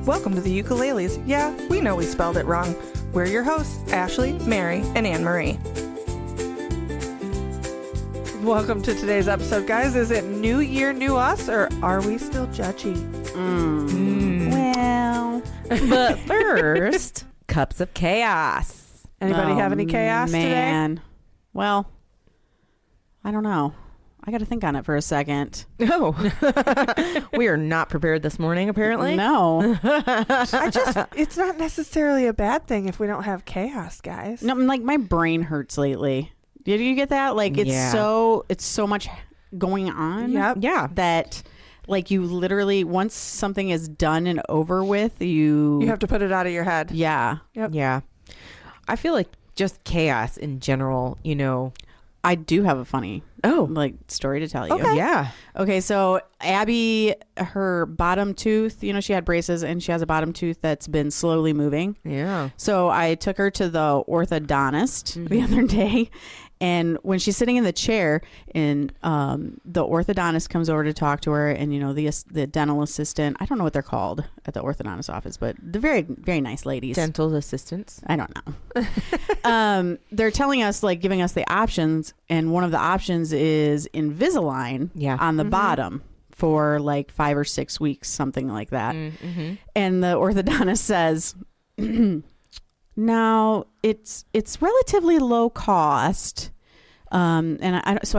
Welcome to the Ukeleles. Yeah, we know we spelled it wrong. We're your hosts, Ashley, Mary, and Annmarie. Welcome to today's episode, guys. Is it New Year, New Us, or are we still judgy? Well, but first, cups of chaos. Anybody have any chaos today? Well, I don't know. I got to think on it for a second. Oh, we are not prepared this morning, apparently. No. It's not necessarily a bad thing if we don't have chaos, guys. No, like my brain hurts lately. Did you get that? Like it's so much going on. Yep. Yeah. That like you literally, once something is done and over with, you have to put it out of your head. Yeah. Yep. Yeah. I feel like just chaos in general, you know. I do have a funny story to tell you. Okay. Yeah. Okay, so Abby, her bottom tooth, you know, she had braces and she has a bottom tooth that's been slowly moving. Yeah. So I took her to the orthodontist the other day, and when she's sitting in the chair and the orthodontist comes over to talk to her, and you know, the dental assistant, I don't know what they're called at the orthodontist office, but they're very, very nice ladies. Dental assistants. I don't know. They're telling us, like, giving us the options, and one of the options is Invisalign on the bottom for like 5 or 6 weeks, something like that. Mm-hmm. And the orthodontist says, now it's relatively low cost. So I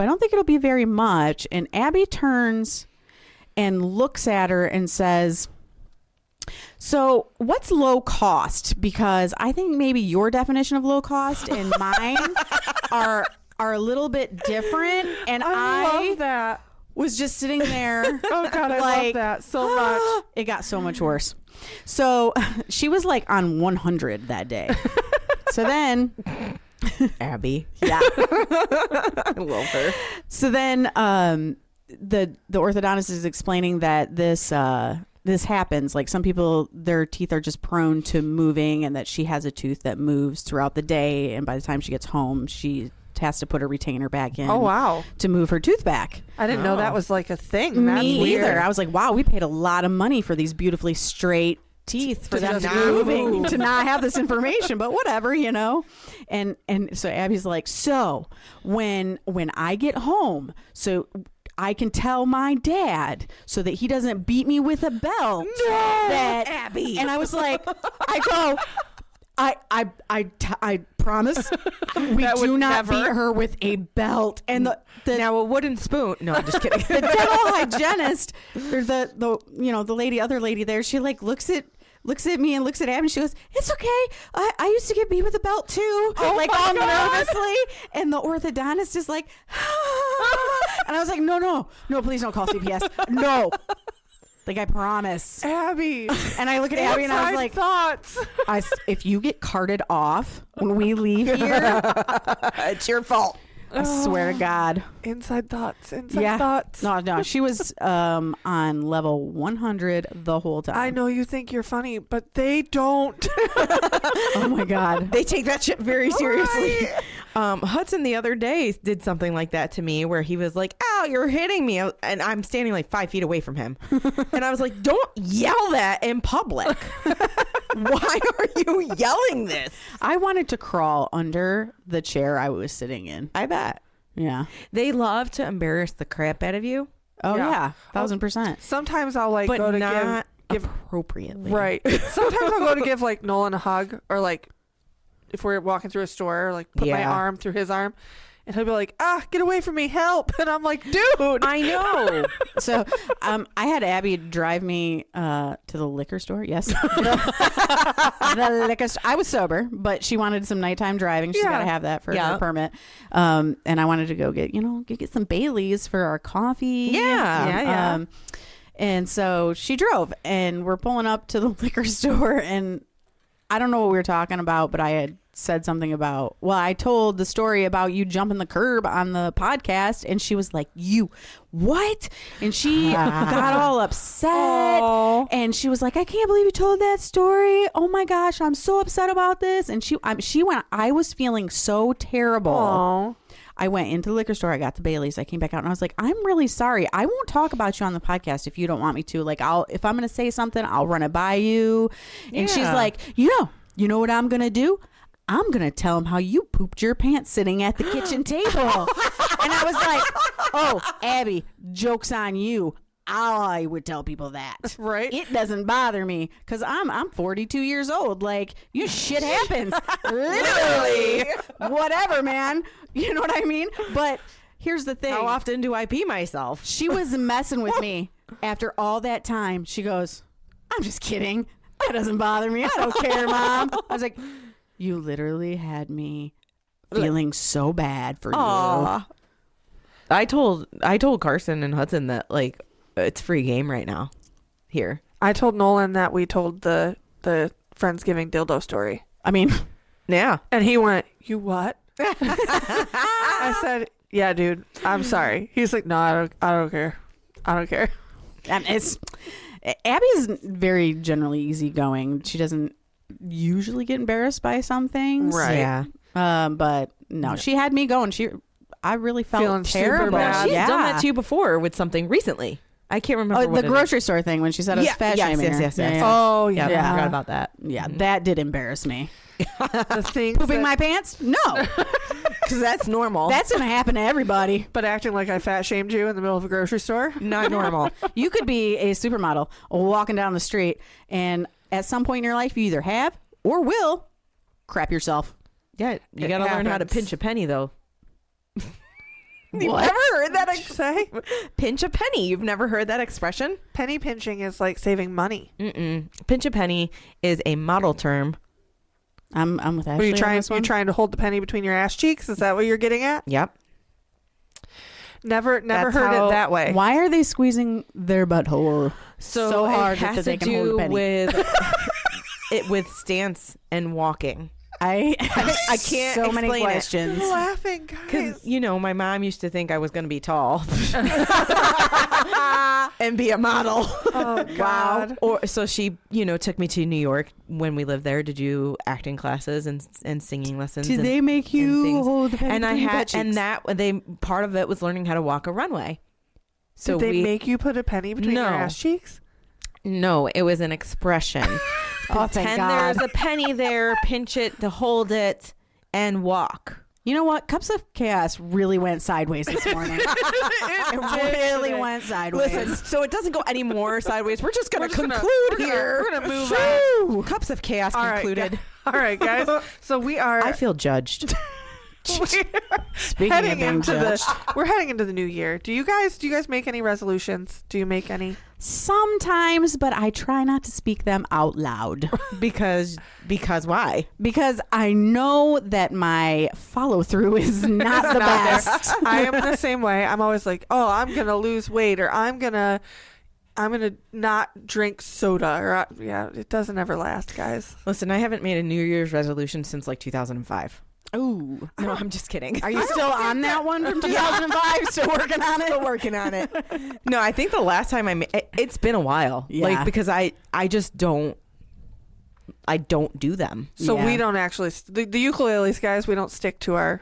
don't think it'll be very much. And Abby turns and looks at her and says, so what's low cost? Because I think maybe your definition of low cost and mine are a little bit different. And I love that. Was just sitting there. Oh God, I love that so much. It got so much worse. So she was like on 100 that day. So then Abby. Yeah. I love her. So then the orthodontist is explaining that this happens. Like some people, their teeth are just prone to moving, and that she has a tooth that moves throughout the day, and by the time she gets home, she has to put a retainer back in. Oh wow! To move her tooth back. I didn't know that was like a thing. That's Me weird. either. I was like, wow, we paid a lot of money for these beautifully straight teeth for them just moving to not have this information, but whatever, you know. And so Abby's like, so when I get home, so I can tell my dad so that he doesn't beat me with a belt. No, that Abby. And I was like, I promise we do not beat her with a belt. And the now a wooden spoon. No, I'm just kidding. The dental hygienist, or the other lady there, she like looks at me and looks at Abby, and she goes, it's okay. I used to get beat with a belt too. Oh like my all God. nervously. And the orthodontist is like, and I was like, no, please don't call CPS. No. Like, I promise. Abby. And I look at Abby and I was like, thoughts. if you get carted off when we leave here, It's your fault. I swear to God. Inside thoughts. Thoughts. No. She was on level 100 the whole time. I know you think you're funny, but they don't. Oh my God. They take that shit very seriously. Hudson the other day did something like that to me, where he was like, ow, you're hitting me. And I'm standing like 5 feet away from him. And I was like, don't yell that in public. Why are you yelling this? I wanted to crawl under the chair I was sitting in. I bet. Yeah. They love to embarrass the crap out of you. Oh yeah. 1000%. Sometimes I'll like but go to not give appropriately. Right. Sometimes I'll go to give like Nolan a hug, or like if we're walking through a store, or like put my arm through his arm, and he'll be like, get away from me, help. And I'm like, dude, I know. So I had Abby drive me to the liquor store. Yes. The liquor store. I was sober, but she wanted some nighttime driving. She's got to have that for her permit. And I wanted to go get some Baileys for our coffee. Yeah. And so she drove, and we're pulling up to the liquor store, and I don't know what we were talking about, but I had said something about, I told the story about you jumping the curb on the podcast, and she was like, you what? And she got all upset. Aww. And she was like, I can't believe you told that story. Oh my gosh, I'm so upset about this. And she went, I was feeling so terrible. Aww. I went into the liquor store. I got the Baileys. I came back out and I was like, I'm really sorry. I won't talk about you on the podcast if you don't want me to. Like, if I'm going to say something, I'll run it by you. And she's like, you know what I'm going to do? I'm going to tell him how you pooped your pants sitting at the kitchen table. And I was like, oh, Abby, joke's on you. I would tell people that. Right. It doesn't bother me because I'm 42 years old. Like, shit happens. Literally. Whatever, man. You know what I mean? But here's the thing. How often do I pee myself? She was messing with me after all that time. She goes, I'm just kidding. That doesn't bother me. I don't care, Mom. I was like, you literally had me feeling so bad for you. I told Carson and Hudson that, like, it's free game right now here. I told Nolan that we told the Friendsgiving dildo story. I mean, Yeah. And he went, you what? I said, yeah, dude, I'm sorry. He's like, no, I don't care. I don't care. and Abby's very generally easygoing. She doesn't usually get embarrassed by some things. Right. Yeah. But no, she had me going. I really felt Feeling super terrible. bad. She's Yeah. done that to you before with something recently. I can't remember what the it grocery store thing when she said I was fat shaming her. yes. Yeah. Oh, Yeah, yeah. I forgot about that. Yeah, that did embarrass me. The things Pooping that- my pants? No. Because that's normal. That's going to happen to everybody. But acting like I fat shamed you in the middle of a grocery store? not normal. You could be a supermodel walking down the street, and at some point in your life, you either have or will crap yourself. Yeah, you It got to learn how to happens. pinch a penny, though. You've What? never heard that What'd you say? pinch a penny. You've never heard that expression? Penny pinching is like saving money. Mm-mm. Pinch a penny is a model term. I'm with Ashley. Are you on trying? this You're one. trying to hold the penny between your ass cheeks? Is that what you're getting at? Yep. Never That's heard how- it that way. Why are they squeezing their butthole so hard it has that they to can hold a do penny? with it with stance and walking. I can't so many explain it. questions. I'm laughing, Because, guys. you know, my mom used to think I was going to be tall and be a model. Oh God. Or so she, took me to New York when we lived there to do acting classes and singing lessons. Did and, they make and you things. hold the penny And I between your had, butt cheeks? and that part of it was learning how to walk a runway. So Did they make you put a penny between your No. ass cheeks? No, it was an expression. Oh, thank Pretend God. there's a penny there, pinch it to hold it, and walk. You know what? Cups of Chaos really went sideways this morning. It really went sideways. Listen, so it doesn't go any more sideways. We're just going to We're just conclude gonna- here. we're gonna move Shoo! Cups of Chaos All right, concluded. All right, guys. So we are. I feel judged. Speaking heading of being into judged, we're heading into the new year. Do you guys make any resolutions? Do you make any? sometimes, but I try not to speak them out loud because why? because I know that my follow through is not the best. I am the same way. I'm always like, oh, I'm gonna lose weight, or I'm gonna not drink soda, or yeah, it doesn't ever last, guys. Listen, I haven't made a New Year's resolution since like 2005. Ooh. No, I'm just kidding. Are you still on that one from 2005? Still working on it? Still working on it. No, I think the last time it's been a while. Yeah. Like, because I just don't do them. So Yeah. we don't actually the ukuleles, guys. We don't stick to our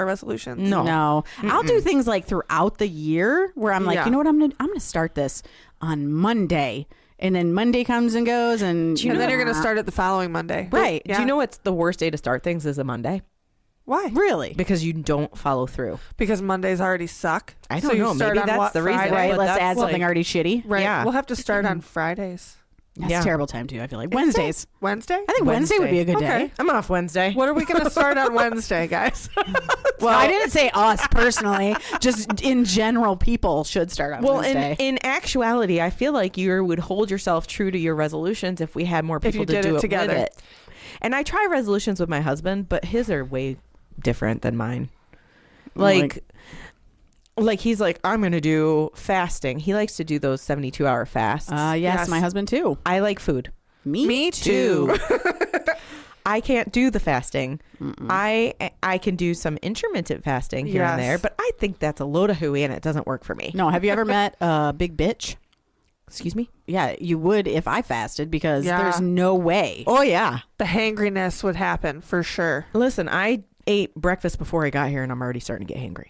resolutions. No. No. I'll do things like throughout the year where I'm like, Yeah. you know what, I'm gonna start this on Monday. And then Monday comes and goes, and And then you're gonna start it the following Monday, Right. Yeah. Do you know what's the worst day to start things is a Monday? why? Really? Because you don't follow through. Because Mondays already suck. I So don't you know. start Maybe on that's what, the reason. Friday? Right. But Let's that's add something like- already shitty. Right. Yeah. We'll have to start on Fridays. That's Yeah. a terrible time too. I feel like Wednesdays. Wednesday? I think Wednesday would be a good Okay. day. I'm off Wednesday. What are we gonna start on Wednesday, guys? Well, I didn't say us personally. Just in general, people should start on Well, Wednesday. in actuality, I feel like you would hold yourself true to your resolutions if we had more If people you to did do it it together. with it. And I try resolutions with my husband, but his are way different than mine. Like he's like, I'm going to do fasting. He likes to do those 72-hour fasts. yes, Yes. my husband too. I like food. Me too. I can't do the fasting. I can do some intermittent fasting here and Yes. there, but I think that's a load of hooey and it doesn't work for me. No, have you ever met a big bitch? Excuse me? Yeah, you would if I fasted because Yeah. there's no way. Oh, yeah. The hangriness would happen for sure. Listen, I ate breakfast before I got here and I'm already starting to get hangry.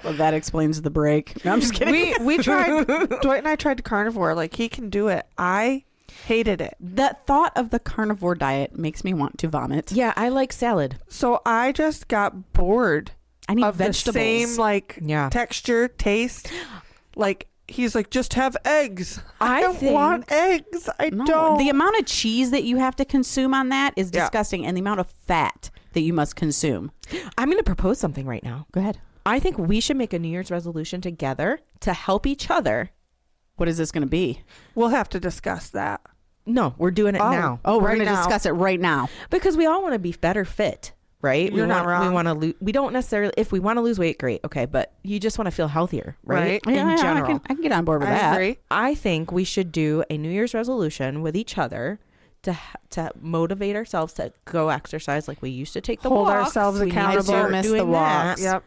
Well, that explains the break. No, I'm just kidding. We tried, Dwight and I tried carnivore. Like, he can do it. I hated it. The thought of the carnivore diet makes me want to vomit. Yeah, I like salad. So I just got bored I need of vegetables. the same, like, Yeah. texture, taste. Like, he's like, just have eggs. I I don't think- want eggs. I No, don't. the amount of cheese that you have to consume on that is Yeah. disgusting, and the amount of fat that you must consume. I'm going to propose something right now. Go ahead. I think we should make a New Year's resolution together to help each other. What is this going to be? We'll have to discuss that. No, we're doing it now. Oh, we're Right going to now. discuss it right now. Because we all want to be better fit, right? You're not wrong. We want to lose. We don't necessarily. If we want to lose weight, great, okay. But you just want to feel healthier, right? Right. In general, I can get on board with I that. agree. I think we should do a New Year's resolution with each other to motivate ourselves to go exercise like we used to take the Hold walks. ourselves We need to accountable. start Miss doing the walks. that. Yep.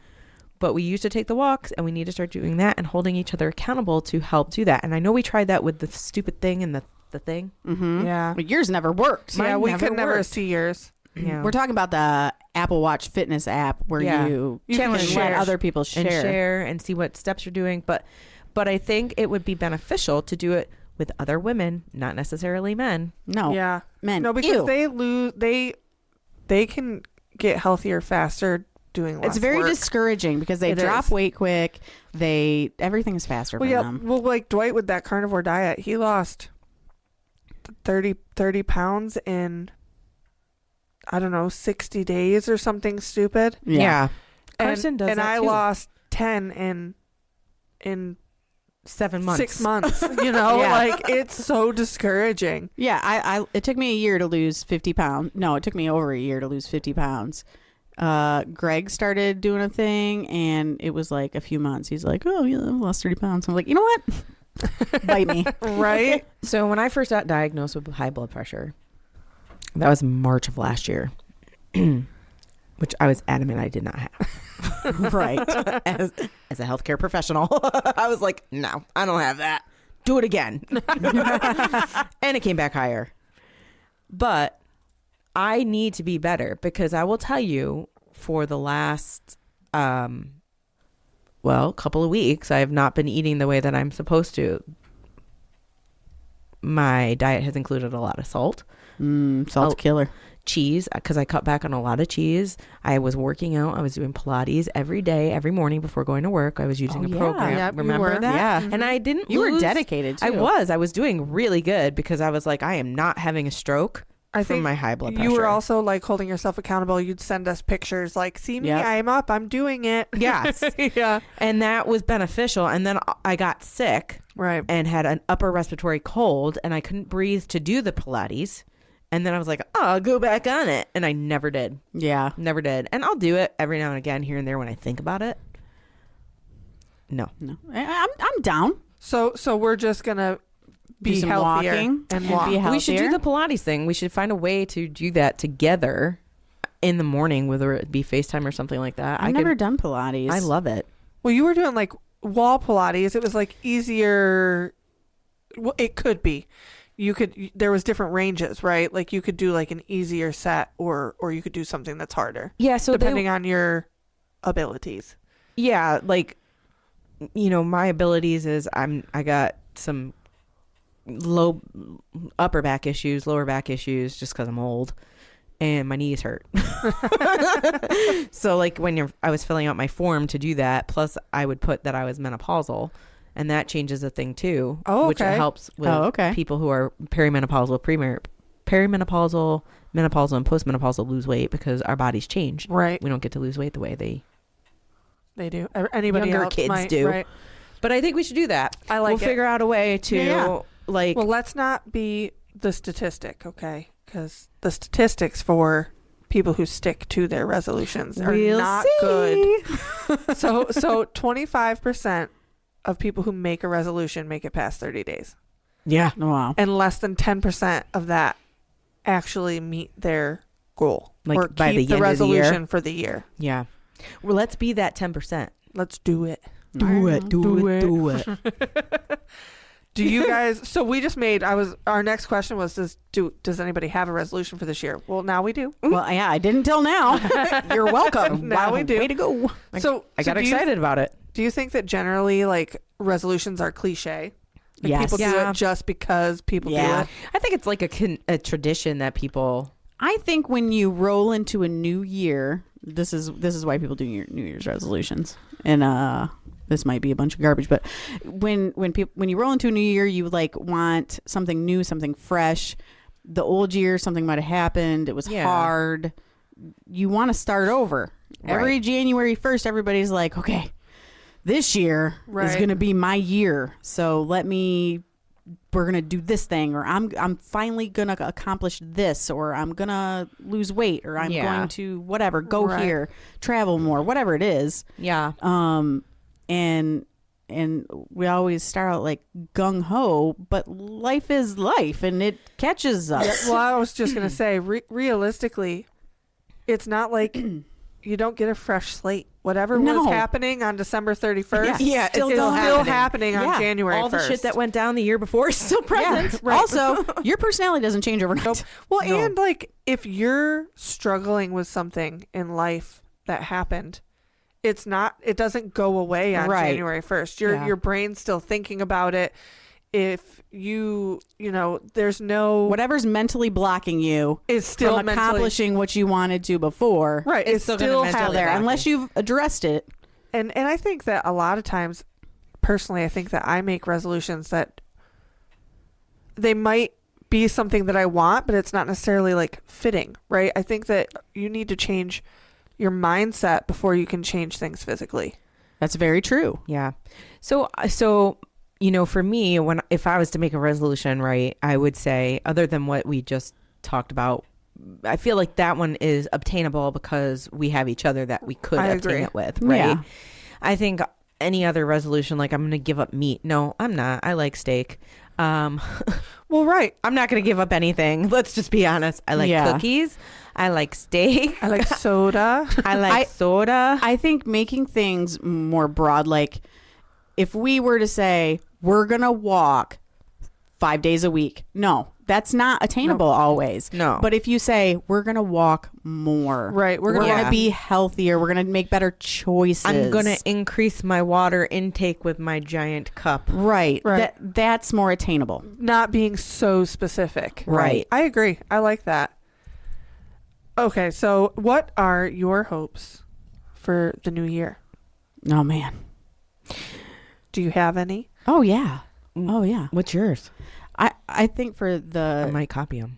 But we used to take the walks, and we need to start doing that and holding each other accountable to help do that. And I know we tried that with the stupid thing and the thing. Mm-hmm. Yeah. But yours never worked. Yeah, Mine we never could never worked. see yours. Yeah. We're talking about the Apple Watch fitness app where Yeah. you You can can let share. other people share. and share and see what steps you're doing. But I think it would be beneficial to do it with other women, not necessarily men. No. Yeah. Men. No, because Ew. they lose. They can get healthier faster doing less It's very work. discouraging because they It drop is. weight quick. Everything is faster Well, for yeah. them. Well, like Dwight with that carnivore diet, he lost 30 pounds in, I don't know, 60 days or something stupid. Yeah. Carson does and that I too. lost 10 in 7 months. 6 months. You know, Yeah. like, it's so discouraging. Yeah, I it took me a year to lose 50 pounds. No, it took me over a year to lose 50 pounds. Greg started doing a thing, and it was like a few months. He's like, oh, yeah, I've lost 30 pounds. I'm like, you know what? Bite me. Right? So when I first got diagnosed with high blood pressure, that was March of last year, which I was adamant I did not have. Right. As a healthcare professional, I was like, no, I don't have that. Do it again. And it came back higher. But I need to be better because I will tell you for the last, couple of weeks, I have not been eating the way that I'm supposed to. My diet has included a lot of salt. Salt's killer. Cheese, because I cut back on a lot of cheese. I was working out. I was doing Pilates every day, every morning before going to work. I was using a program. Yep, you Remember were. that? Yeah. And I didn't You were lose- dedicated, too. I was doing really good because I was like, I am not having a stroke I from think my high blood pressure. you were also like holding yourself accountable. You'd send us pictures like, see me, Yep. I'm up, I'm doing it. Yes. Yeah. And that was beneficial. And then I got sick Right. and had an upper respiratory cold and I couldn't breathe to do the Pilates. And then I was like, oh, I'll go back on it. And I never did. Yeah. Never did. And I'll do it every now and again here and there when I think about it. No. No. I'm down. So we're just gonna Do be some healthier walking and and walk. be We should do healthier. the Pilates thing. We should find a way to do that together in the morning, whether it be FaceTime or something like that. I've never done Pilates. I love it. Well, you were doing like wall Pilates. It was like easier. Well, it could be. There was different ranges, right? Like you could do like an easier set or you could do something that's harder. Yeah. So depending on your abilities. yeah, like, you know, my abilities is I got some low upper back issues, lower back issues, just because I'm old, and my knees hurt. So like I was filling out my form to do that, plus I would put that I was menopausal, and that changes the thing too. Oh, which okay. helps with okay. people who are perimenopausal, perimenopausal, menopausal, and postmenopausal lose weight because our bodies change. Right. We don't get to lose weight the way They do. Anybody Younger else kids might, do. Right. But I think we should do that. I like We'll it. figure out a way to Yeah. like. Well, let's not be the statistic, okay? Because the statistics for people who stick to their resolutions are we'll not see. good. So 25% of people who make a resolution make it past 30 days. Yeah. Wow. And less than 10% of that actually meet their goal. Like or by keep the end of the year? resolution for the year. Yeah. Well, let's be that 10%. Let's do it. Do it. Do you guys? So we just made. Our next question was: Does anybody have a resolution for this year? Well, now we do. Well, yeah, I didn't till now. You're welcome. Now we do. Way to go. I got excited about it. Do you think that generally, like, resolutions are cliche? Like, Yes. people do Yeah. it just because people do it. I think it's like a tradition that people. I think when you roll into a new year, this is why people do your New Year's resolutions. And this might be a bunch of garbage, but when you roll into a new year, you like want something new, something fresh. The old year, something might have happened. It was hard. You want to start over. Right. Every January 1st, everybody's like, okay, this year is going to be my year. So we're going to do this thing, or I'm finally going to accomplish this, or I'm going to lose weight, or I'm going to whatever, go here, travel more, whatever it is. Yeah. And we always start out like gung ho, but life is life, and it catches us. Well, I was just gonna say, realistically, it's not like you don't get a fresh slate. Whatever was happening on December 31st, Yeah, still happening on January 1st. All the shit that went down the year before is still present. Yeah, right. Also, your personality doesn't change overnight. Nope. Well, and like if you're struggling with something in life that happened, it doesn't go away on January 1st. Your brain's still thinking about it. If there's no whatever's mentally blocking you is still from accomplishing what you wanted to before. Right. It's still out there unless you've addressed it. And I think that a lot of times, personally, I think that I make resolutions that they might be something that I want, but it's not necessarily like fitting, right? I think that you need to change your mindset before you can change things physically. That's very true. Yeah. So for me, if I was to make a resolution, right, I would say, other than what we just talked about, I feel like that one is obtainable because we have each other that we could obtain it with, right? Yeah. I think any other resolution, like I'm going to give up meat. No, I'm not. I like steak. Well, right. I'm not going to give up anything. Let's just be honest. I like cookies. I like steak. I like soda. I like soda. I think making things more broad, like if we were to say we're going to walk 5 days a week, no, that's not attainable always. No. But if you say we're going to walk more, right, we're going gonna to be healthier, we're going to make better choices. I'm going to increase my water intake with my giant cup. Right. That's more attainable. Not being so specific. Right. I agree. I like that. Okay, so what are your hopes for the new year? Oh, man. Do you have any? Oh, yeah. Oh, yeah. What's yours? I think for the... I might copy them.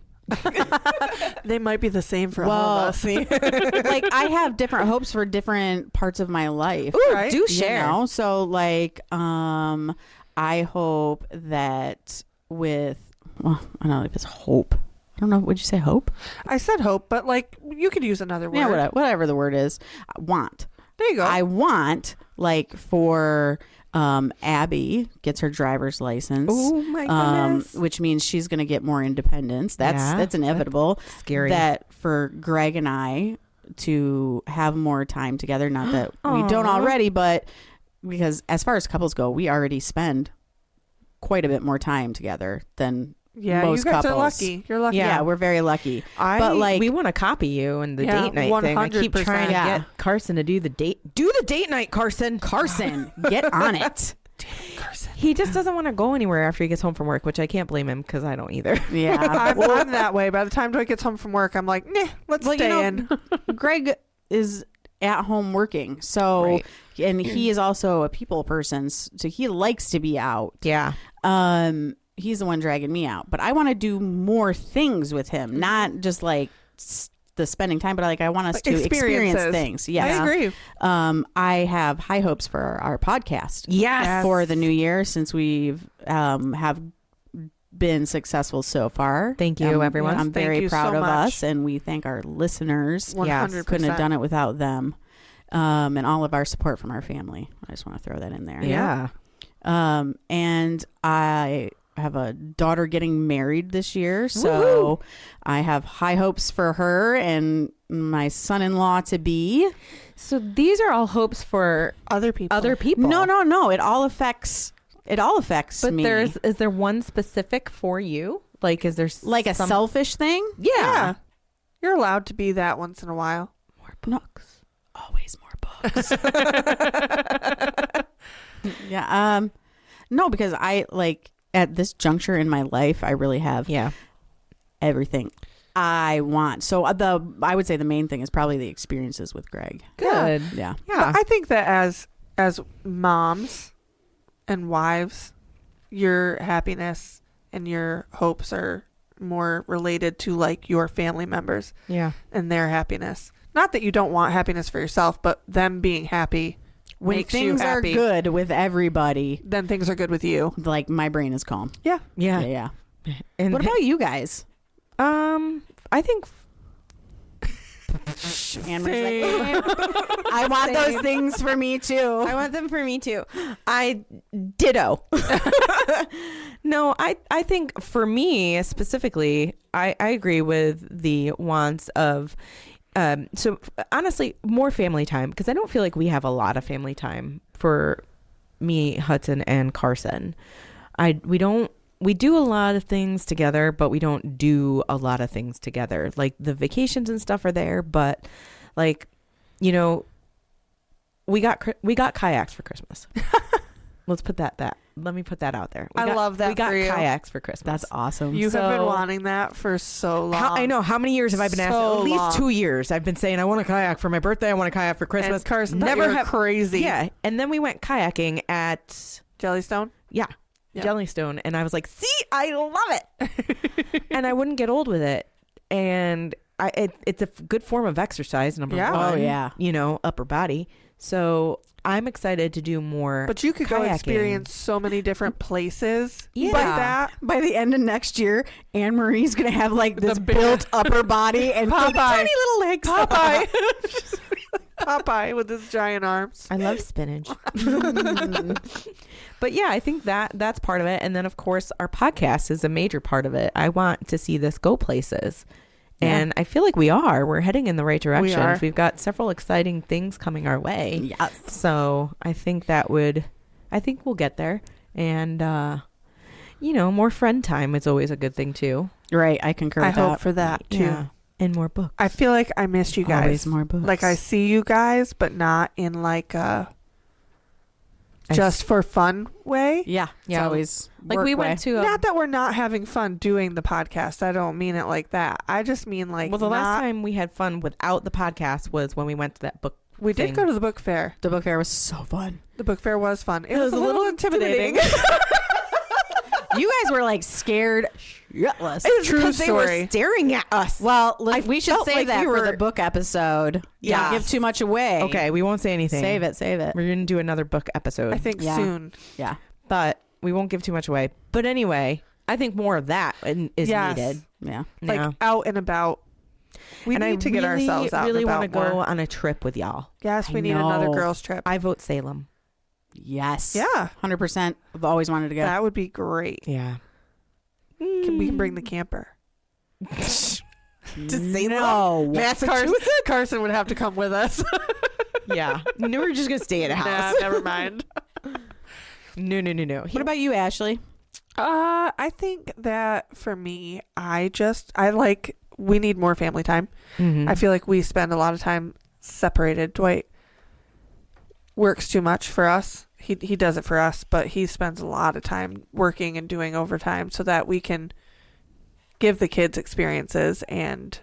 They might be the same for all of us. Like I have different hopes for different parts of my life. Ooh, right? do share. You know? So like I hope that with I don't know if it's hope. I don't know. Would you say hope? I said hope, but like you could use another word. Yeah, whatever the word is. Want. There you go. I want like for Abby gets her driver's license. Oh my goodness. Which means she's going to get more independence. That's inevitable. That's scary. That for Greg and I to have more time together. Not that we don't already, but because as far as couples go, we already spend quite a bit more time together than most you guys couples. are lucky. You're lucky. Yeah, we're very lucky. But like we want to copy you and the date night 100%. thing. I keep trying to Yeah. get Carson to do the date. Do the date night, Carson. Carson, get on it. Carson. He just doesn't want to go anywhere after he gets home from work, which I can't blame him because I don't either. Yeah. I'm that way. By the time Dwight gets home from work, I'm like, nah, let's stay in. Greg is at home working, so Right. and he is also a people person, so he likes to be out. Yeah. He's the one dragging me out, but I want to do more things with him, not just like the spending time, but like I want us to experience things. Yes. I agree. I have high hopes for our podcast. Yes. For the new year, since we've have been successful so far. Thank you, everyone. I'm Thank very you proud so of much. us, and we thank our listeners. 100%. Couldn't have done it without them, and all of our support from our family. I just want to throw that in there. Yeah. And I have a daughter getting married this year, so I have high hopes for her and my son-in-law to be. So these are all hopes for Other people. other people. No. It all affects It all affects But me. is there one specific for you? Like, is there like a selfish thing? Yeah. You're allowed to be that once in a while. More books. Always more books. Yeah. No, because I like at this juncture in my life, I really have everything I want. So I would say the main thing is probably the experiences with Greg. Good. Yeah. Yeah. But I think that as moms and wives, your happiness and your hopes are more related to like your family members Yeah. and their happiness. Not that you don't want happiness for yourself, but them being happy When makes you things are happy. good with everybody, Then things are good with you. like my brain is calm. Yeah. Yeah. Yeah. And What about you guys? I think Annmarie's like, I want those things for me too. I want them for me too. I ditto. No, I think for me specifically, I agree with the wants of so honestly more family time, because I don't feel like we have a lot of family time for me, Hudson, and Carson. We do a lot of things together, but we don't do a lot of things together. Like the vacations and stuff are there, but like, you know, we got kayaks for Christmas. Let me put that out there. I love that We got for you. kayaks for Christmas. That's awesome. You have been So- wanting that for so long. I know. How many years have I been asking? So At least long. 2 years. I've been saying I want a kayak for my birthday. I want a kayak for Christmas. And Carson, Never never have- crazy. Yeah, and then we went kayaking at Jellystone. Yeah. Jellystone, and I was like, "See, I love it," and I wouldn't get old with it. And it's a good form of exercise. Number Yeah. one, Oh, yeah. you know, upper body. So I'm excited to do more. But you could go kayaking. experience so many different places Yeah. like that. By the end of next year, Annmarie's gonna have like this big- built upper body and Popeye. tiny little legs. Popeye. Popeye with his giant arms. I love spinach. But yeah, I think that's part of it. And then of course our podcast is a major part of it. I want to see this go places. Yeah. And I feel like we're heading in the right direction. are. We've got several exciting things coming our way. Yes. So I think we'll get there. And you know, more friend time is always a good thing too. Right. I concur I with that. hope for that too. Yeah. And more books. I feel like I missed you guys. Always more books. Like I see you guys, but not in like a just for fun way. Yeah. It's Yeah. always Like work we way. went to Not that we're not having fun doing the podcast. I don't mean it like that. I just mean like well, the last not- time we had fun without the podcast was when we went to that book. we did thing. go to the book fair. The book fair was so fun. The book fair was fun. It was a little intimidating. You guys were like scared shitless. It's true because they were story. staring at us. Well, I we should felt save like that we for were- the book episode. Yes. Don't give too much away. Okay, we won't say anything. Save it. We're going to do another book episode. I think Yeah. soon. Yeah. But we won't give too much away. But anyway, I think more of that is Yes. needed. Yeah. Like Yeah. out and about. We and need I to get really, ourselves out really and want to about go more. on a trip with y'all. Yes, we I need another know. girls trip. I vote Salem. Yes. Yeah. 100%. I've always wanted to go. That would be great. Yeah. We can bring the camper. no. Carson would have to come with us. Yeah. No, we're just going to stay at a Nah, house. never mind. No. What about you, Ashley? I think that for me, I like, we need more family time. Mhm. I feel like we spend a lot of time separated. Dwight works too much for us. He does it for us, but he spends a lot of time working and doing overtime so that we can give the kids experiences and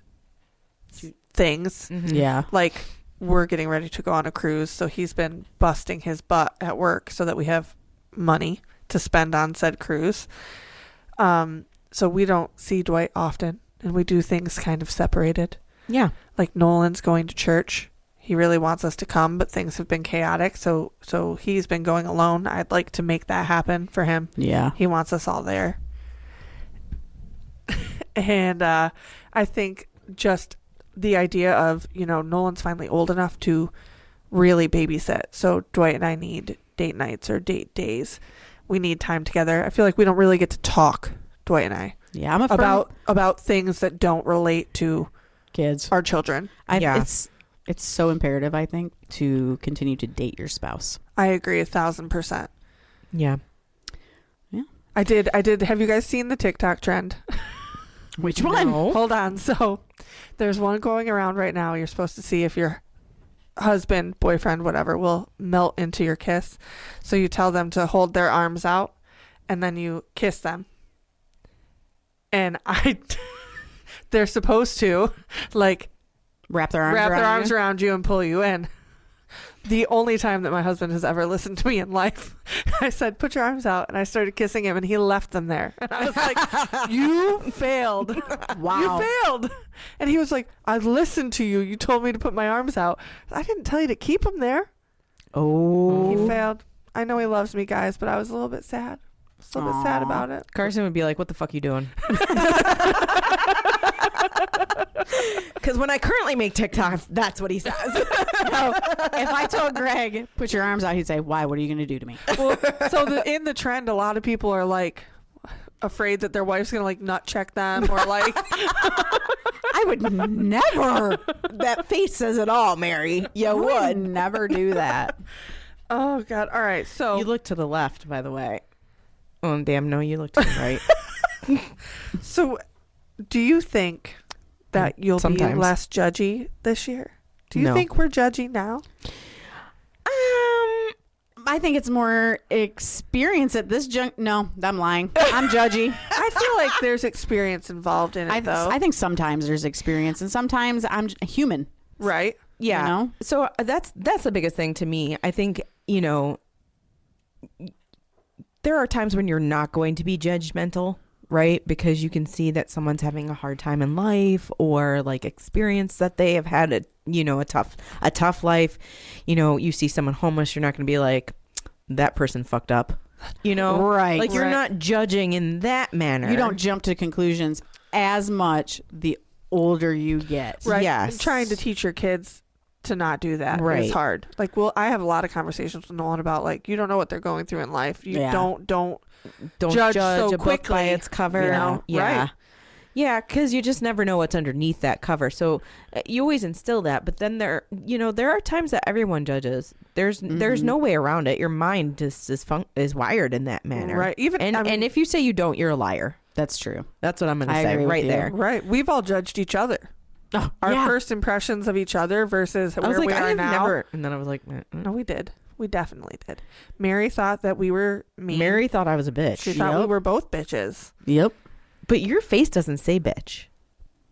things. Mhm. Yeah. Like we're getting ready to go on a cruise, so he's been busting his butt at work so that we have money to spend on said cruise. So we don't see Dwight often, and we do things kind of separated. Yeah. Like Nolan's going to church. He really wants us to come, but things have been chaotic, so he's been going alone. I'd like to make that happen for him. Yeah. He wants us all there. And I think just the idea of, Nolan's finally old enough to really babysit. So Dwight and I need date nights or date days. We need time together. I feel like we don't really get to talk, Dwight and I, Yeah. I'm a firm about things that don't relate to kids. our children. Yeah. It's so imperative, I think, to continue to date your spouse. I agree 1,000%. Yeah. I did. Have you guys seen the TikTok trend? Which one? No. Hold on. So there's one going around right now. You're supposed to see if your husband, boyfriend, whatever, will melt into your kiss. So you tell them to hold their arms out and then you kiss them. And they're supposed to like Wrap their arms around you and pull you in. The only time that my husband has ever listened to me in life, I said, put your arms out. And I started kissing him and he left them there. And I was like, you failed. Wow. You failed. And he was like, I listened to you. You told me to put my arms out. I didn't tell you to keep them there. Oh. He failed. I know he loves me, guys, but I was a little bit sad. A little bit sad about it. Carson would be like, what the fuck you doing? Because when I currently make TikToks, that's what he says. No, if I told Greg, put your arms out, he'd say, why? What are you going to do to me? Well, so in the trend, a lot of people are like afraid that their wife's going to like nut check them or like. I would never. That face says it all, Mary. You would. never do that. Oh, God. All right. So You look to the left, by the way. Oh, damn. No, you look to the right. So, do you think that you'll be Sometimes. less judgy this year? Do you No. think we're judgy now? I think it's more experience at this No, I'm lying. I'm judgy. I feel like there's experience involved in it, though. I think sometimes there's experience and sometimes I'm human. Right? Yeah. You know? So that's the biggest thing to me. I think, there are times when you're not going to be judgmental, right? Because you can see that someone's having a hard time in life or like experience that they have had a tough life. You see someone homeless, you're not going to be like, that person fucked up. Right. Like you're Right. not judging in that manner. You don't jump to conclusions as much the older you get. Right. Yes. And trying to teach your kids to not do that Right. is hard. Like, well, I have a lot of conversations with Nolan about like, you don't know what they're going through in life. You Yeah. don't judge so a book quickly, by its cover. you know? Yeah. Right. Yeah, because you just never know what's underneath that cover. So you always instill that. But then there are times that everyone judges. There's no way around it. Your mind just is wired in that manner. Right. Even And if you say you don't, you're a liar. That's true. That's what I'm going to I say agree with right you. there. right. We've all judged each other. Oh, Our yeah. first impressions of each other versus I was where like, we I are have now. never. And then I was like, No, we did. We definitely did. Mary thought that we were mean. Mary thought I was a She bitch. thought we Yep. were both bitches. Yep. But your face doesn't say bitch.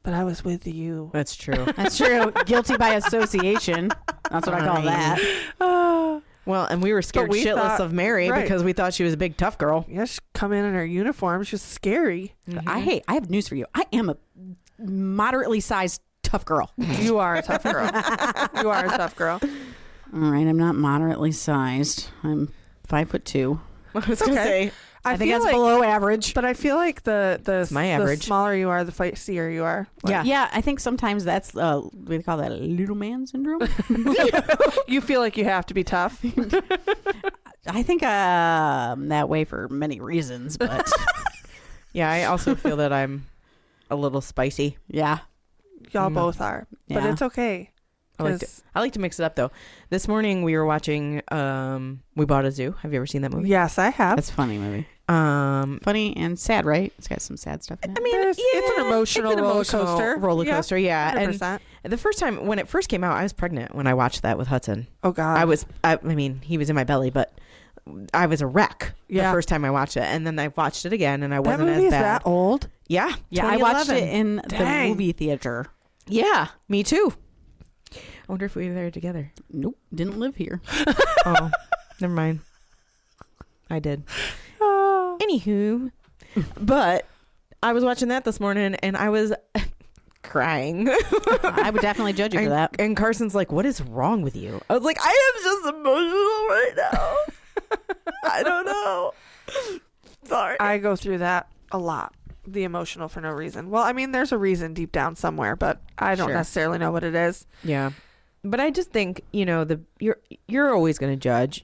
But I was with you. That's true. That's true. Guilty by association. That's what I call that. Well, and we were scared we shitless thought- of Mary right. because we thought she was a big tough girl. Yeah, she come in her uniform. She's scary. I have news for you. I am a moderately sized tough girl. You are a tough girl. You are a tough girl. All right, I'm not moderately sized. I'm 5'2". I was going to okay. say, I think feel that's like, below average. But I feel like the my average. the smaller you are, the feisty you are. Like, Yeah, I think sometimes that's we call that little man syndrome. you feel like you have to be tough. I think that way for many reasons, but yeah, I also feel that I'm a little spicy. yeah. Y'all both are, but Yeah. it's okay. I like to mix it up though. This morning we were watching We Bought a Zoo. Have you ever seen that movie? Yes, I have. That's a funny movie. Um Funny and sad, right? It's got some sad stuff in it. I mean, It's an emotional roller coaster. Roller coaster, yeah. 100%. And the first time when it first came out, I was pregnant when I watched that with Hudson. Oh God. I mean, he was in my belly, but I was a wreck Yeah. the first time I watched it, and then I watched it again, and I that wasn't movie as is bad. that old? Yeah, Yeah, I watched 2011. it in Dang. the movie theater. Yeah, me too. I wonder if we were there together. Nope, didn't live here. Oh, never mind. I did. Oh. Anywho, but I was watching that this morning, and I was crying. I would definitely judge you for and, that. and Carson's like, "What is wrong with you?" I was like, "I am just emotional right now. I don't know. Sorry." I go through that a lot. The emotional for no reason. Well, I mean, there's a reason deep down somewhere, but I don't Sure. necessarily know what it is. Yeah, but I just think you're always going to judge.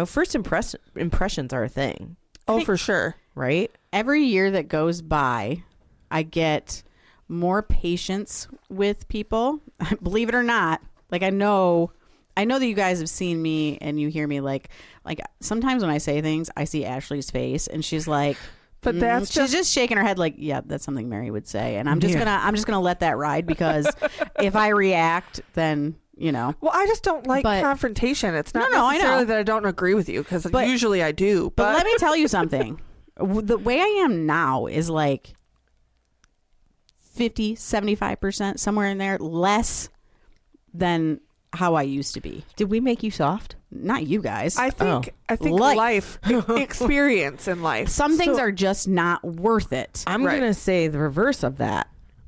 First impressions are a thing, Oh, for sure. right? Every year that goes by, I get more patience with people. Believe it or not, like I know I know that you guys have seen me and you hear me like sometimes when I say things, I see Ashley's face and she's like, But that's she's just shaking her head like, yeah, that's something Mary would say. And I'm just gonna let that ride because if I react, then Well, I just don't like confrontation. It's not No, necessarily I know. that I don't agree with you because But- usually I do. But let me tell you something. The way I am now is like 50, 75%, somewhere in there, less than how I used to be. Did we make you soft? Not you guys. I think Life. experience in life. Some things are just not worth it. I'm Right. gonna say the reverse of that.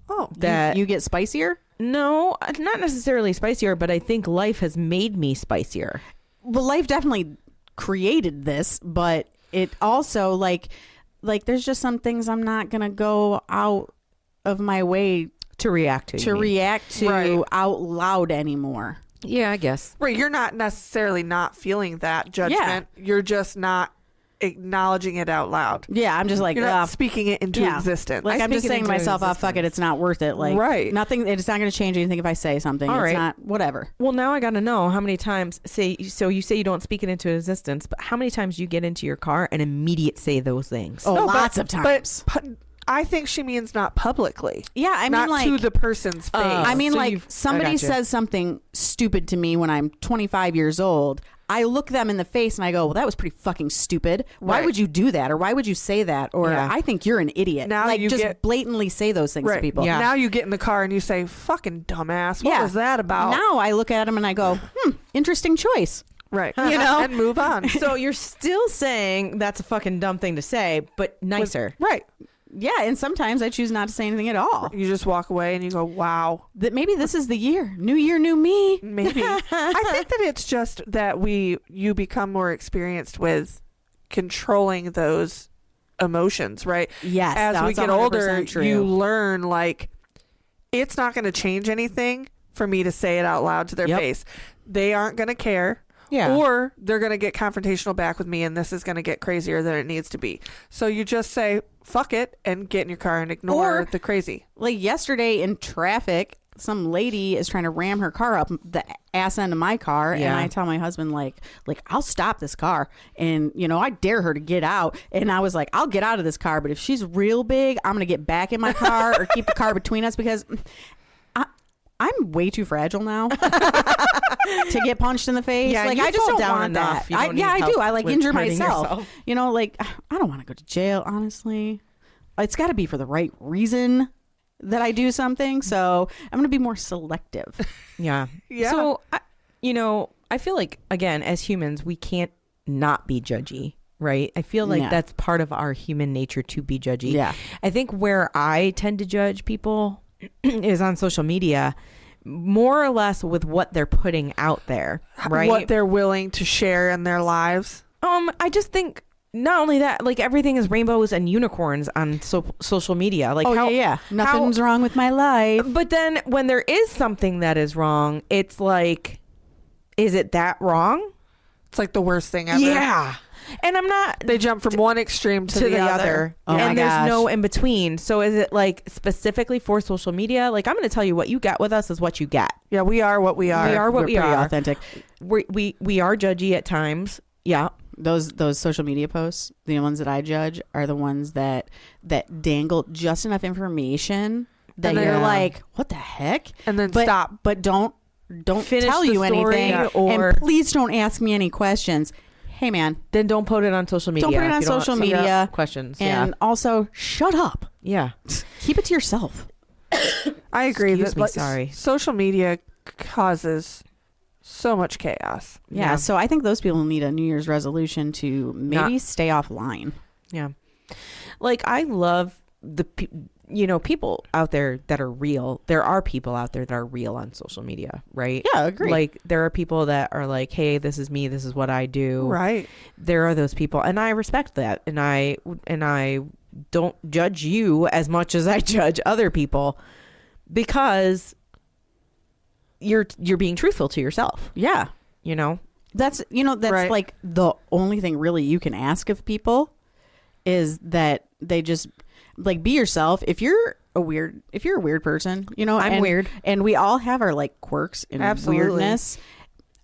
Oh, That You get spicier? no, not necessarily spicier, but I think life has made me spicier. Well, life definitely created this, but it also like there's just some things I'm not gonna go out of my way To react to. you mean. react to Right. out loud anymore. Yeah, I guess. right. You're not necessarily not feeling that judgment. You're just not acknowledging it out loud. Yeah, I'm just like, You're not speaking it into existence. Like I I'm just speak it saying to into myself, oh fuck it, it's not worth it. Like Right. nothing. It's not going to change anything if I say something. All It's right. not whatever. Well, now I got to know how many times so you say you don't speak it into existence, but how many times you get into your car and immediate say those things? Oh, No, lots of times. But I think she means not publicly. Yeah, I mean not like to the person's face. I mean, So like you've- I somebody gotcha. says something stupid to me when I'm 25 years old. I look them in the face and I go, well, that was pretty fucking stupid. Why Right. would you do that? Or why would you say that? Or Yeah. I think you're an idiot. Now like you just get- blatantly say those things to right. people. Yeah. Now you get in the car and you say, "Fucking dumbass! What was that about?" Now I look at them and I go, interesting choice. Right. You know? and move on. So you're still saying that's a fucking dumb thing to say, but nicer. Right. Yeah, and sometimes I choose not to say anything at all. You just walk away and you go, "Wow." That maybe this is the year. New year, new me. Maybe. I think that it's just that you become more experienced with controlling those emotions, right? Yes, As we that's get older, 100% true. you learn like it's not going to change anything for me to say it out loud to their Yep. face. They aren't going to care. Yeah. Or they're going to get confrontational back with me and this is going to get crazier than it needs to be. So you just say, fuck it, and get in your car and ignore Or- the crazy. Like yesterday in traffic, some lady is trying to ram her car up the ass end of my car, and Yeah. I tell my husband like I'll stop this car, and I dare her to get out, and I was like, I'll get out of this car, but if she's real big, I'm gonna get back in my car or keep the car between us because I'm way too fragile now to get punched in the face. Yeah, like you I just fall don't down want enough. that. You don't need I do. help I like with injure hurting myself. yourself. Like I don't want to go to jail. Honestly, it's got to be for the right reason that I do something. So I'm going to be more selective. Yeah. Yeah. So, I feel like, again, as humans, we can't not be judgy, right? I feel like Yeah. that's part of our human nature to be judgy. Yeah. I think where I tend to judge people is on social media, more or less with what they're putting out there, right? What they're willing to share in their lives. I just think not only that, like everything is rainbows and unicorns on social media. Like Nothing's wrong with my life. But then when there is something that is wrong, it's like, is it that wrong? It's like the worst thing ever. Yeah. And I'm not They jump from one extreme to the other. Oh my and there's gosh. no in between. So is it like specifically for social media? Like I'm going to tell you what you get with us is what you get. Yeah, we are what we are. We are what We're we pretty are. authentic. We are judgy at times. Yeah. Those social media posts, the ones that I judge, are the ones that dangle just enough information that And then- you're Yeah. like, what the heck? And then But stop. But don't Finish tell the you story anything, or- and please don't ask me any questions. Hey man, Then don't put it on social media. don't put it if on you don't social want some media. questions. And also, shut up. Yeah. Keep it to yourself. I agree. Excuse that me, like, sorry. social media causes so much chaos. Yeah, so I think those people need a New Year's resolution to maybe stay offline. Yeah. Like I love the people out there that are real. There are people out there that are real on social media, right? Yeah, agree. Like there are people that are like, hey, this is me, this is what I do. Right. There are those people, and I respect that, and I don't judge you as much as I judge other people because you're being truthful to yourself, Yeah. That's Right. like the only thing really you can ask of people is that they just like be yourself. If you're a weird person, I'm weird. and we all have our like quirks and Absolutely. weirdness.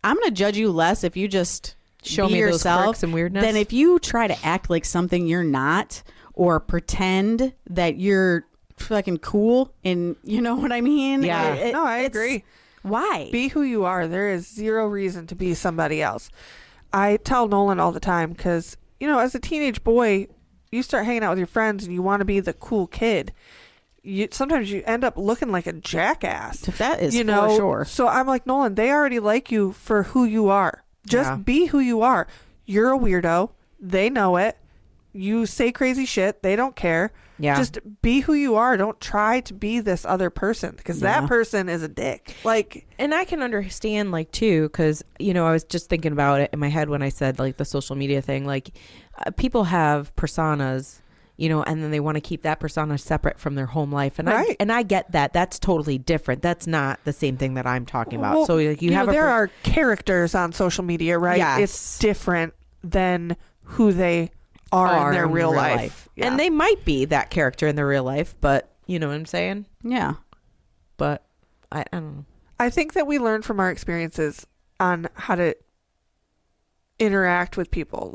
I'm going to judge you less if you just Show be me those yourself quirks and weirdness. than if you try to act like something you're not or pretend that you're fucking cool. And you know what I mean? Yeah. No, I it's- agree. Why? Be who you are. There is zero reason to be somebody else. I tell Nolan all the time because, as a teenage boy, you start hanging out with your friends and you want to be the cool kid. Sometimes you end up looking like a jackass. That is for sure. So I'm like, Nolan, they already like you for who you are. Just be who you are. You're a weirdo. They know it. You say crazy shit. They don't care. Yeah. Just be who you are. Don't try to be this other person because that person is a dick. And I can understand, too, because, I was just thinking about it in my head when I said, the social media thing. People have personas, and then they want to keep that persona separate from their home life. And Right. I get that. That's totally different. That's not the same thing that I'm talking about. Well, So, you have there are characters on social media, right? Yes. It's different than who they are in their real life. Yeah. And they might be that character in their real life, but you know what I'm saying? Yeah. But I don't know. I think that we learn from our experiences on how to interact with people.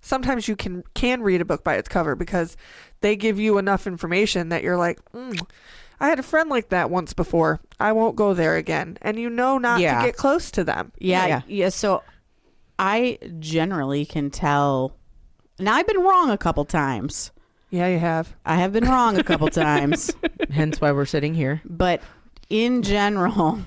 Sometimes you can read a book by its cover because they give you enough information that you're like, I had a friend like that once before. I won't go there again. And not to get close to them. Yeah. So I generally can tell. Now, I've been wrong a couple times. Yeah, you have. I have been wrong a couple times. Hence why we're sitting here. But in general,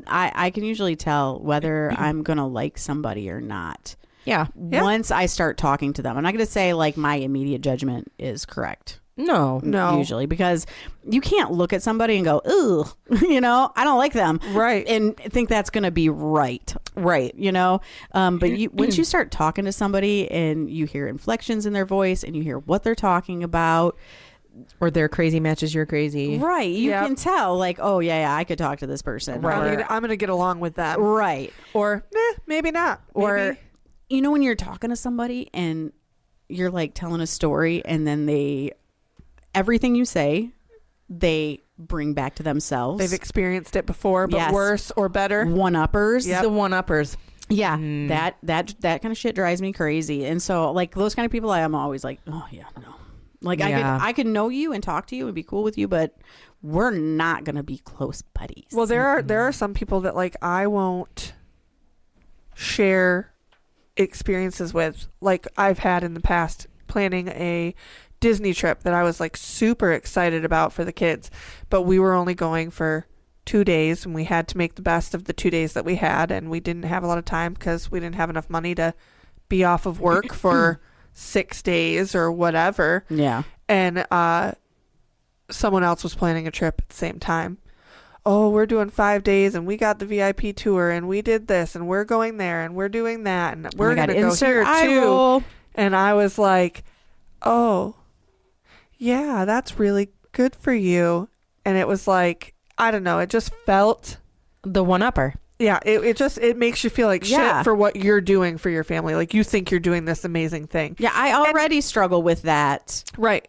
I can usually tell whether I'm going to like somebody or not. Yeah. Once I start talking to them. I'm not going to say my immediate judgment is correct. No. Usually, because you can't look at somebody and go, ooh, I don't like them. Right. And think that's going to be right. Right. But once you start talking to somebody and you hear inflections in their voice and you hear what they're talking about, or their crazy matches your crazy. right. You can tell oh, yeah, I could talk to this person. Right. I'm going to get along with them. Right. Or, maybe not. Or, when you're talking to somebody and you're telling a story and then everything you say, they bring back to themselves. They've experienced it before, but worse or better. One-uppers. Yep. The one-uppers. Yeah. That kind of shit drives me crazy. And so those kind of people, I am always like, oh yeah, no. I could know you and talk to you and be cool with you, but we're not going to be close buddies. Well, there are some people that I won't share experiences with, I've had in the past planning a Disney trip that I was super excited about for the kids, but we were only going for 2 days and we had to make the best of the 2 days that we had, and we didn't have a lot of time because we didn't have enough money to be off of work for 6 days or whatever. Yeah. And someone else was planning a trip at the same time. Oh, we're doing 5 days and we got the VIP tour and we did this and we're going there and we're doing that and we're going to go here too. And I was like, oh, yeah, that's really good for you. And it was I don't know, it just felt The one-upper. Yeah, it makes you feel like shit for what you're doing for your family. You think you're doing this amazing thing. Yeah, I already struggle with that. Right.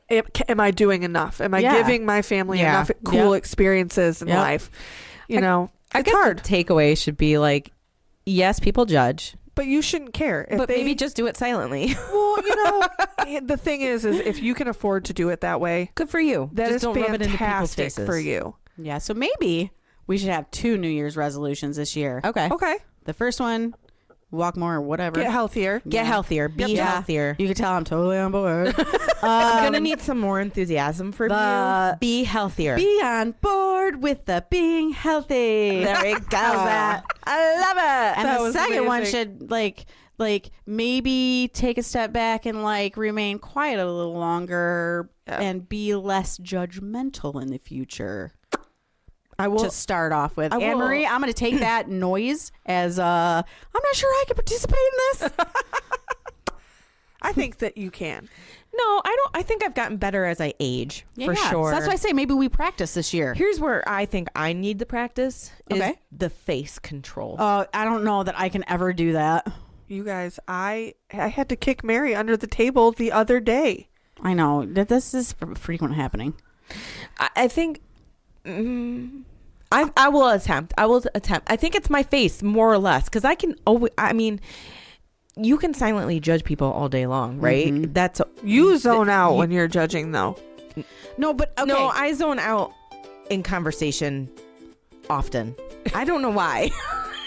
Am I doing enough? Am I giving my family enough cool experiences in life? I guess it's hard. The takeaway should be yes, people judge. But you shouldn't care. But maybe just do it silently. Well, the thing is if you can afford to do it that way, good for you. That just is don't rub it into people's fantastic faces. for you. Yeah, so maybe we should have 2 New Year's resolutions this year. Okay. The first one, walk more or whatever. Get healthier. Get healthier. Be healthier. You can tell I'm totally on board. I'm going to need some more enthusiasm from you. Be healthier. Be on board with the being healthy. There we go. How's that? I love it. And That the was second one amazing. should maybe take a step back and remain quiet a little longer and be less judgmental in the future. I will To start off with, I will- Annmarie, I'm going to take that noise as I'm not sure I can participate in this. I think that you can. No, I don't. I think I've gotten better as I age, for Yeah. sure. So that's why I say maybe we practice this year. Here's where I think I need the practice is Okay. the face control. I don't know that I can ever do that. You guys, I had to kick Mary under the table the other day. I know that this is frequent happening. I think I will attempt. I think it's my face more or less because I can always. I mean, you can silently judge people all day long, right? Mm-hmm. That's You zone out when you're judging, though. No, but okay. no. I zone out in conversation often. I don't know why.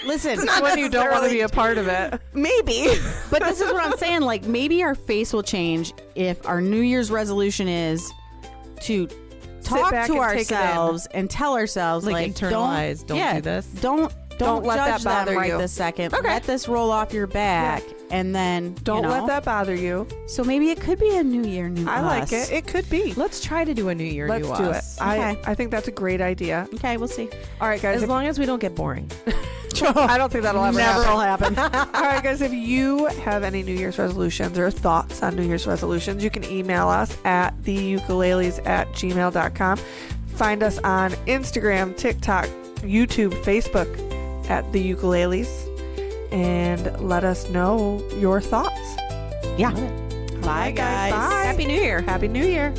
Listen, It's when you don't want to be a part of it. Maybe. but this is what I'm saying. Like, maybe our face will change if our New Year's resolution is to talk back to and take it in. ourselves and tell ourselves, Like, internalize, don't do this. Don't let judge that bother them right you. this second. Okay. Let this roll off your back, and then Don't you know. let that bother you. So maybe it could be a New Year, new I us. like it. It could be. Let's try to do a New Year, Let's new do us. it. Okay. I think that's a great idea. Okay, we'll see. All right, guys. As long as we don't get boring. I don't think that'll ever Never happen. will happen. All right, guys, if you have any New Year's resolutions or thoughts on New Year's resolutions, you can email us at theukuleles@gmail.com. Find us on Instagram, TikTok, YouTube, Facebook at the Ukeleles, and let us know your thoughts. Yeah. Bye, guys. Bye. Happy New Year. Happy New Year.